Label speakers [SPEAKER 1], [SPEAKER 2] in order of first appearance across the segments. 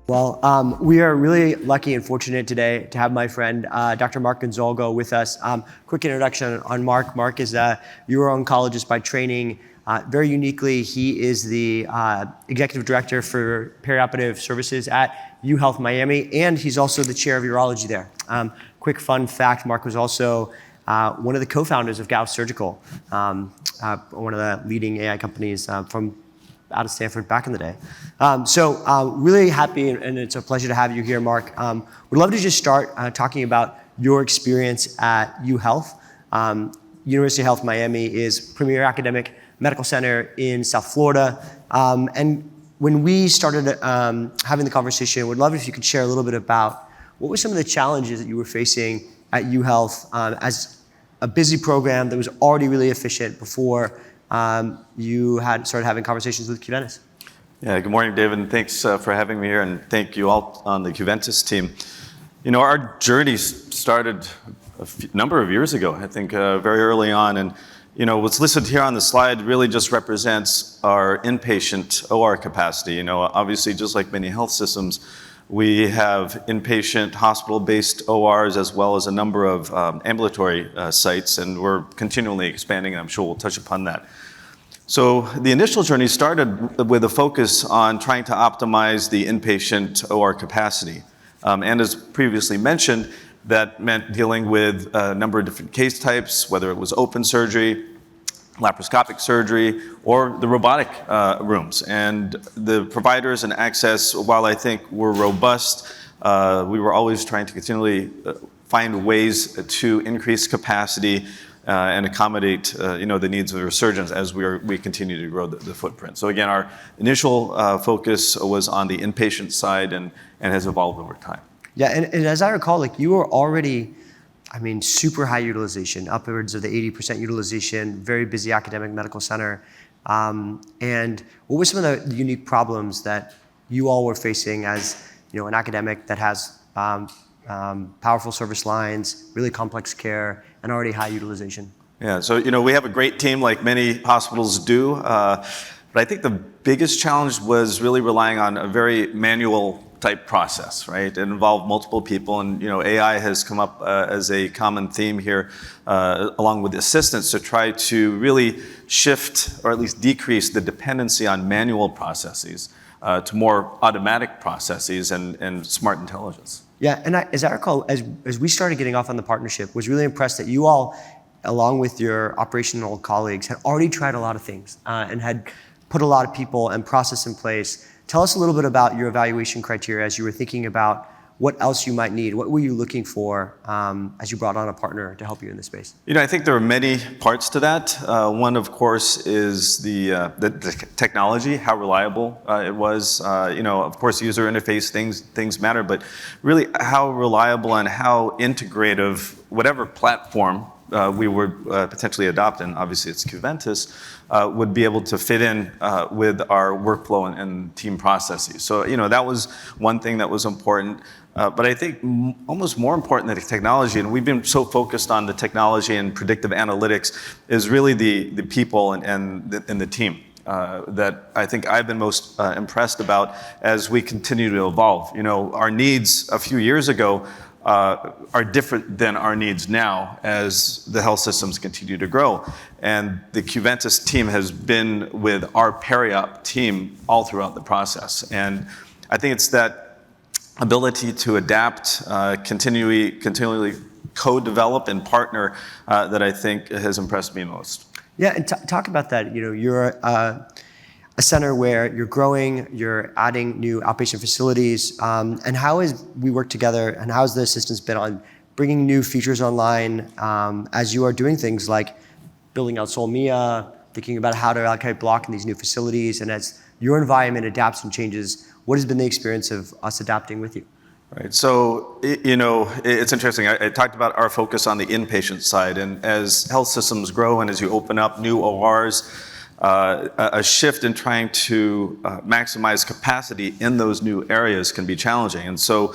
[SPEAKER 1] Well, we are really lucky and fortunate today to have my friend, Dr. Mark Gonzalgo with us. Quick introduction on Mark. Mark is a uro-oncologist by training. Very uniquely, he is the executive director for perioperative services at UHealth Miami, and he's also the chair of urology there. Quick fun fact, Mark was also one of the co-founders of Gauss Surgical, one of the leading AI companies from out of Stanford back in the day. Really happy, and it's a pleasure to have you here, Mark. We'd love to just start talking about your experience at UHealth. University of Health Miami is premier academic medical center in South Florida. And when we started having the conversation, we'd love if you could share a little bit about what were some of the challenges that you were facing at UHealth as a busy program that was already really efficient before you had started having conversations with Qventus.
[SPEAKER 2] Yeah, good morning, David, and thanks for having me here, and thank you all on the Qventus team. You know, our journey started a number of years ago, I think very early on, and you know, what's listed here on the slide really just represents our inpatient OR capacity. You know, obviously, just like many health systems, we have inpatient hospital-based ORs as well as a number of ambulatory sites, and we're continually expanding, and I'm sure we'll touch upon that. So the initial journey started with a focus on trying to optimize the inpatient OR capacity. And as previously mentioned, that meant dealing with a number of different case types, whether it was open surgery, laparoscopic surgery, or the robotic rooms. And the providers and access, while I think were robust, we were always trying to continually find ways to increase capacity and accommodate the needs of our surgeons as we continue to grow the footprint. So again, our initial focus was on the inpatient side and has evolved over time.
[SPEAKER 1] Yeah, and as I recall, like you were already, super high utilization, upwards of the 80% utilization, very busy academic medical center. And what were some of the unique problems that you all were facing as an academic that has powerful service lines, really complex care, and already high utilization?
[SPEAKER 2] Yeah, so we have a great team like many hospitals do, but I think the biggest challenge was really relying on a very manual type process, right? It involved multiple people, and AI has come up as a common theme here, along with assistants, to try to really shift or at least decrease the dependency on manual processes to more automatic processes and smart intelligence.
[SPEAKER 1] Yeah, and as I recall, as we started getting off on the partnership, was really impressed that you all, along with your operational colleagues, had already tried a lot of things and had put a lot of people and process in place. Tell us a little bit about your evaluation criteria as you were thinking about what else you might need. What were you looking for as you brought on a partner to help you in this space? I
[SPEAKER 2] think there are many parts to that. One, of course, is the technology, how reliable it was. Of course, user interface, things matter, but really how reliable and how integrative whatever platform we would potentially adopt, and obviously it's Qventus, would be able to fit in with our workflow and team processes. So, that was one thing that was important. But I think almost more important than the technology, and we've been so focused on the technology and predictive analytics, is really the people and the team. That I think I've been most impressed about as we continue to evolve. Our needs a few years ago are different than our needs now as the health systems continue to grow. And the Qventus team has been with our Periop team all throughout the process. And I think it's that ability to adapt, continually co-develop and partner that I think has impressed me most.
[SPEAKER 1] Yeah, and talk about that. You're a center where you're growing, you're adding new outpatient facilities, and how has we worked together, and how has the assistance been on bringing new features online as you are doing things like building out Solmia, thinking about how to allocate block in these new facilities, and as your environment adapts and changes, what has been the experience of us adapting with you?
[SPEAKER 2] Right, so it's interesting. I talked about our focus on the inpatient side, and as health systems grow and as you open up new ORs, a shift in trying to maximize capacity in those new areas can be challenging. And so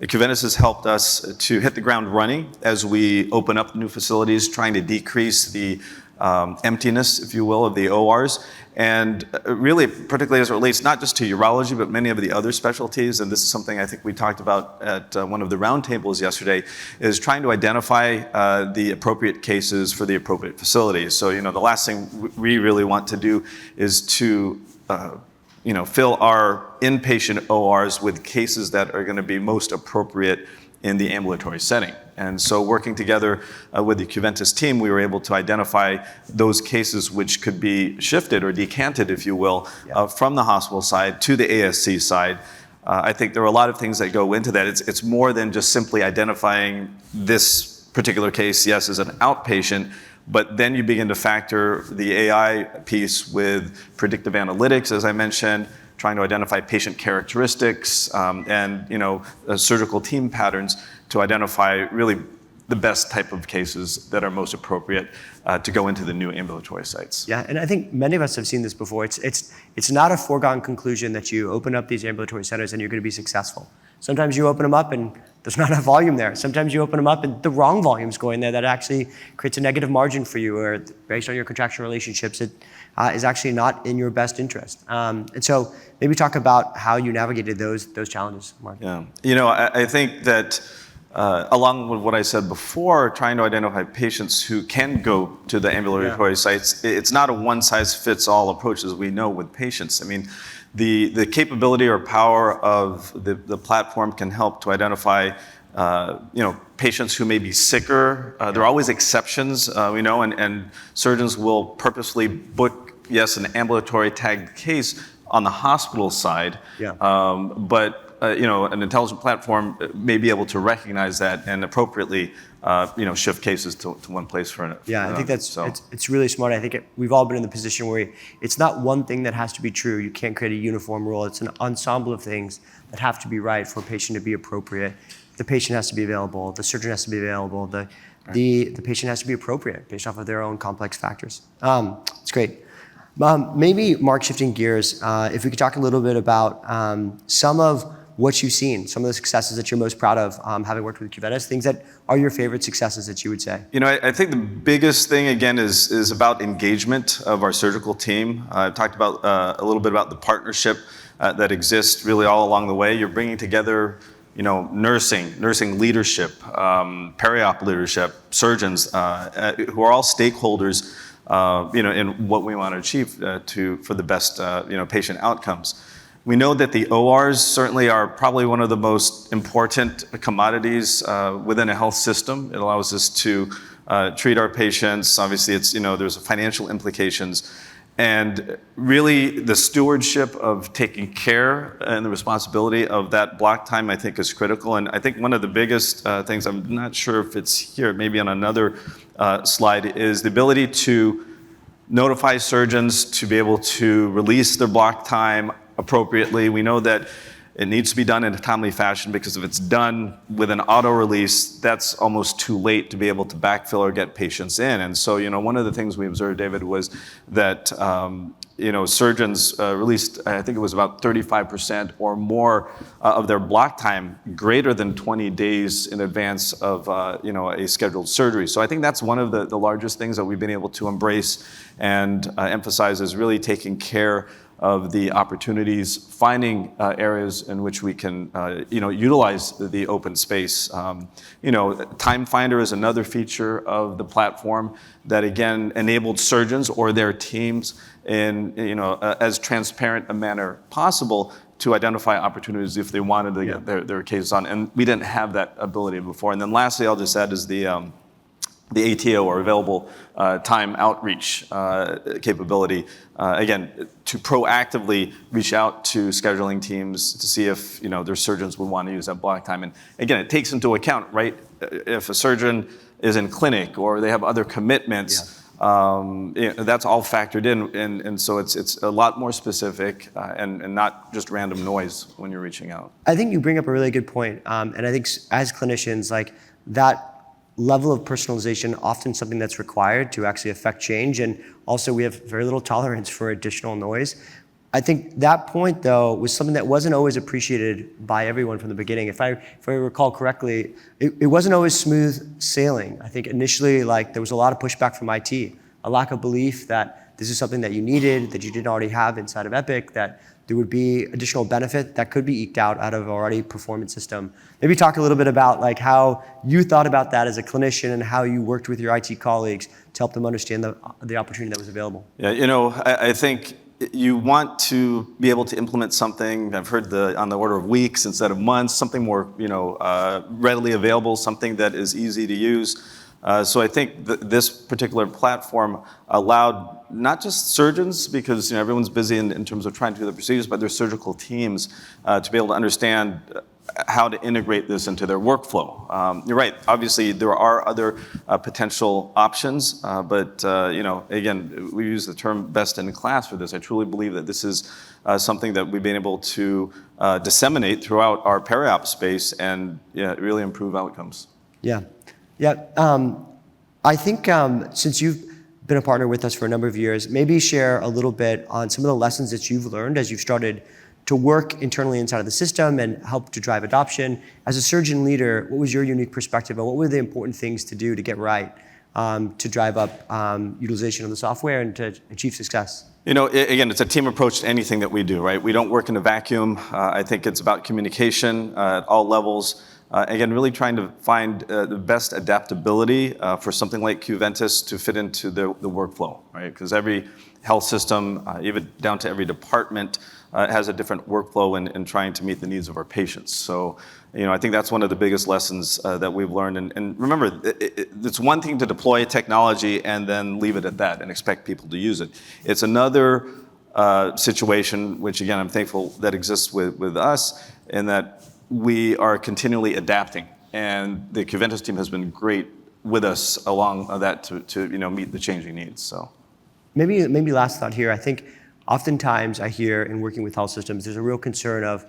[SPEAKER 2] Qventus has helped us to hit the ground running as we open up new facilities, trying to decrease the emptiness, if you will, of the ORs. And really, particularly as it relates not just to urology, but many of the other specialties, and this is something I think we talked about at one of the roundtables yesterday, is trying to identify the appropriate cases for the appropriate facilities. So, the last thing we really want to do is to fill our inpatient ORs with cases that are going to be most appropriate in the ambulatory setting. And so working together with the Qventus team, we were able to identify those cases which could be shifted or decanted, if you will, from the hospital side to the ASC side. I think there are a lot of things that go into that. It's more than just simply identifying this particular case, yes, as an outpatient, but then you begin to factor the AI piece with predictive analytics, as I mentioned, trying to identify patient characteristics and surgical team patterns to identify really the best type of cases that are most appropriate to go into the new ambulatory sites.
[SPEAKER 1] Yeah, and I think many of us have seen this before. It's not a foregone conclusion that you open up these ambulatory centers and you're going to be successful. Sometimes you open them up and there's not enough volume there. Sometimes you open them up and the wrong volume's going there that actually creates a negative margin for you, or based on your contractual relationships, it is actually not in your best interest. And so maybe talk about how you navigated those challenges, Mark.
[SPEAKER 2] Yeah, I think that along with what I said before, trying to identify patients who can go to the ambulatory sites, it's not a one-size-fits-all approach, as we know with patients. I mean, the capability or power of the platform can help to identify patients who may be sicker. There are always exceptions, and surgeons will purposely book, yes, an ambulatory tagged case on the hospital side, but an intelligent platform may be able to recognize that and appropriately, shift cases to one place for another.
[SPEAKER 1] Yeah, I think it's really smart. I think we've all been in the position where it's not one thing that has to be true. You can't create a uniform rule. It's an ensemble of things that have to be right for a patient to be appropriate. The patient has to be available. The surgeon has to be available. The patient has to be appropriate based off of their own complex factors. It's great. Maybe, Mark, shifting gears, if we could talk a little bit about some of what you've seen, some of the successes that you're most proud of having worked with Qventus, things that are your favorite successes that you would say.
[SPEAKER 2] I think the biggest thing, again, is about engagement of our surgical team. I've talked about a little bit about the partnership that exists really all along the way. You're bringing together nursing leadership, periop leadership, surgeons, who are all stakeholders in what we want to achieve for the best patient outcomes. We know that the ORs certainly are probably one of the most important commodities within a health system. It allows us to treat our patients. Obviously, there's financial implications. And really, the stewardship of taking care and the responsibility of that block time, I think, is critical. And I think one of the biggest things, I'm not sure if it's here, maybe on another slide, is the ability to notify surgeons to be able to release their block time appropriately. We know that it needs to be done in a timely fashion, because if it's done with an auto release, that's almost too late to be able to backfill or get patients in. And so, one of the things we observed, David, was that surgeons released, I think it was about 35% or more of their block time greater than 20 days in advance of a scheduled surgery. So I think that's one of the largest things that we've been able to embrace and emphasize, is really taking care of the opportunities, finding areas in which we can, utilize the open space. Time Finder is another feature of the platform that, again, enabled surgeons or their teams in, as transparent a manner possible to identify opportunities if they wanted to get their cases on. And we didn't have that ability before. And then lastly, I'll just add is the ATO, or available time outreach capability, again, to proactively reach out to scheduling teams to see if their surgeons would want to use that block time. And again, it takes into account, right, if a surgeon is in clinic or they have other commitments, that's all factored in, and so it's a lot more specific and not just random noise when you're reaching out.
[SPEAKER 1] I think you bring up a really good point, and I think as clinicians, like that level of personalization, often something that's required to actually affect change. And also we have very little tolerance for additional noise. I think that point, though, was something that wasn't always appreciated by everyone from the beginning. If I recall correctly, it wasn't always smooth sailing. I think initially, there was a lot of pushback from IT. a lack of belief that this is something that you needed, that you didn't already have inside of Epic, that there would be additional benefit that could be eked out of an already performance system. Maybe talk a little bit about like how you thought about that as a clinician and how you worked with your IT colleagues to help them understand the opportunity that was available.
[SPEAKER 2] Yeah, I think you want to be able to implement something, I've heard on the order of weeks instead of months, something more readily available, something that is easy to use. So I think this particular platform allowed not just surgeons, because everyone's busy in terms of trying to do the procedures, but their surgical teams to be able to understand how to integrate this into their workflow. You're right, obviously there are other potential options, but again, we use the term best in class for this. I truly believe that this is something that we've been able to disseminate throughout our periop space and really improve outcomes.
[SPEAKER 1] Yeah. I think since you've been a partner with us for a number of years, maybe share a little bit on some of the lessons that you've learned as you've started to work internally inside of the system and help to drive adoption. As a surgeon leader, what was your unique perspective and what were the important things to do to get right to drive up utilization of the software and to achieve success?
[SPEAKER 2] Again, it's a team approach to anything that we do, right? We don't work in a vacuum. I think it's about communication at all levels. Again, really trying to find the best adaptability for something like Qventus to fit into the workflow, right? Because every health system, even down to every department, has a different workflow in trying to meet the needs of our patients. So, I think that's one of the biggest lessons that we've learned. And remember, it's one thing to deploy technology and then leave it at that and expect people to use it. It's another situation, which again, I'm thankful that exists with us, in that we are continually adapting, and the Qventus team has been great with us along that to meet the changing needs. So,
[SPEAKER 1] maybe last thought here. I think oftentimes I hear in working with health systems, there's a real concern of,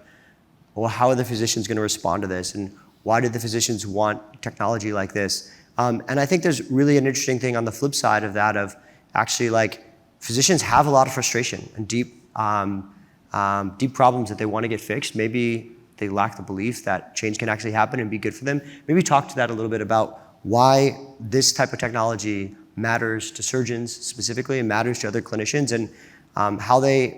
[SPEAKER 1] well, how are the physicians going to respond to this, and why did the physicians want technology like this? And I think there's really an interesting thing on the flip side of that, of actually like physicians have a lot of frustration and deep problems that they want to get fixed. Maybe they lack the belief that change can actually happen and be good for them. Maybe talk to that a little bit about why this type of technology matters to surgeons specifically and matters to other clinicians, and how they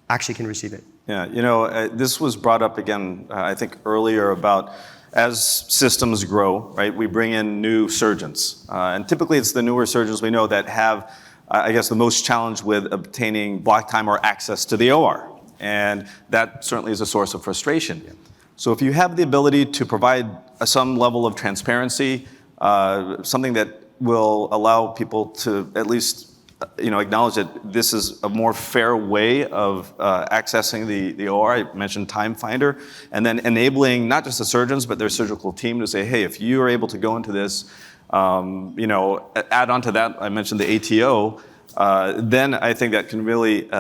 [SPEAKER 1] actually can receive it.
[SPEAKER 2] Yeah, this was brought up again, I think earlier, about as systems grow, right, we bring in new surgeons. And typically it's the newer surgeons we know that have, I guess, the most challenge with obtaining block time or access to the OR. And that certainly is a source of frustration. Yeah. So if you have the ability to provide some level of transparency, something that will allow people to at least acknowledge that this is a more fair way of accessing the OR. I mentioned Time Finder, and then enabling not just the surgeons but their surgical team to say, hey, if you are able to go into this, add on to that, I mentioned the ATO, then I think that can really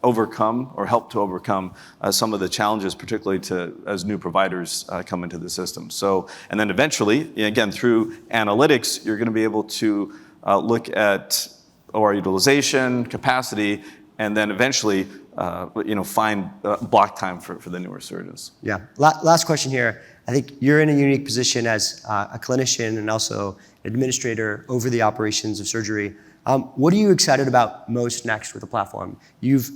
[SPEAKER 2] overcome or help to overcome some of the challenges, particularly as new providers come into the system. So, and then eventually, again, through analytics, you're going to be able to look at OR utilization, capacity, and then eventually, find block time for the newer surgeons.
[SPEAKER 1] Yeah. Last question here. I think you're in a unique position as a clinician and also an administrator over the operations of surgery. What are you excited about most next with the platform? You've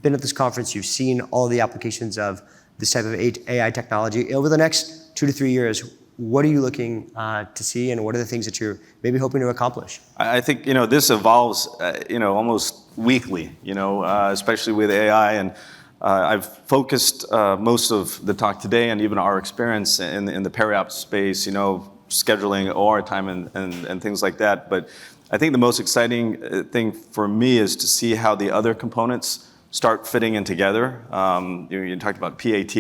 [SPEAKER 1] been at this conference, you've seen all the applications of this type of AI technology. Over the next 2 to 3 years, what are you looking to see, and what are the things that you're maybe hoping to accomplish?
[SPEAKER 2] I think this evolves almost weekly, especially with AI, and I've focused most of the talk today and even our experience in the periop space, scheduling OR time and things like that. But I think the most exciting thing for me is to see how the other components start fitting in together. You talked about PAT.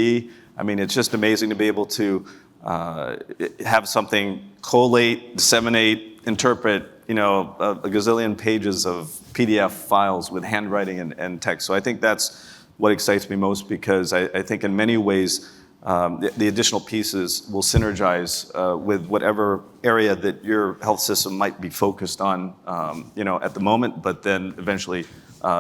[SPEAKER 2] I mean, it's just amazing to be able to have something collate, disseminate, interpret, a gazillion pages of PDF files with handwriting and text. So I think that's what excites me most, because I think in many ways the additional pieces will synergize with whatever area that your health system might be focused on, at the moment, but then eventually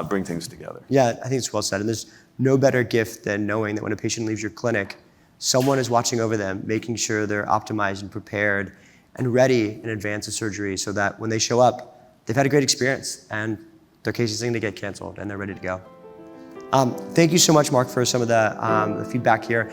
[SPEAKER 2] bring things together.
[SPEAKER 1] Yeah, I think it's well said. And there's no better gift than knowing that when a patient leaves your clinic, someone is watching over them, making sure they're optimized and prepared and ready in advance of surgery, so that when they show up, they've had a great experience and their case is going to get canceled and they're ready to go. Thank you so much, Mark, for some of the feedback here.